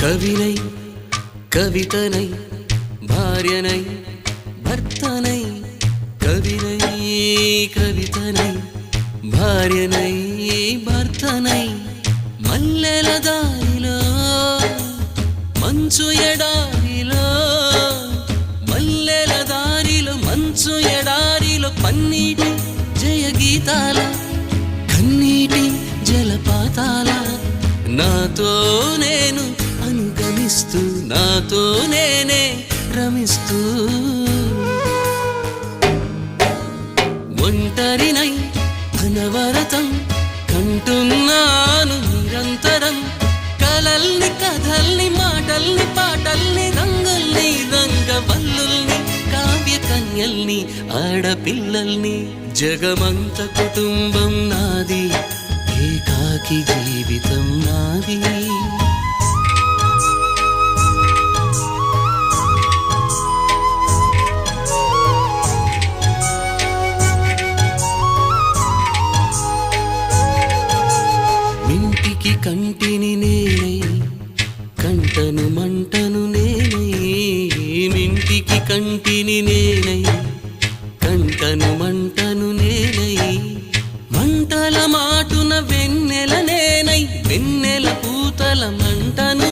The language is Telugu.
కవినై కవితనై భార్యనై భర్తనై కవినై కవితనై భార్యనై భర్తనై మల్లెల దారిలో మంచు ఎడారిలో మల్లెల దారిలో మంచు ఎడారిలో పన్నీటి జయ గీతాల కన్నీటి జలపాతాల నాతో నేను అనుగమిస్తూ నాతో నేనే రమిస్తూ ఒంటరినై అనవరతం కంటున్నాను నిరంతరం కలల్ని కథల్ని మాటల్ని పాటల్ని రంగుల్ని రంగవల్లుల్ని కావ్య కన్యల్ని ఆడపిల్లల్ని జగమంత కుటుంబం నాది ఏకాకి జీవితం నాది మింటికి కంటిని నేనై కంటను మంటను నేనై మింటికి కంటిని నేనై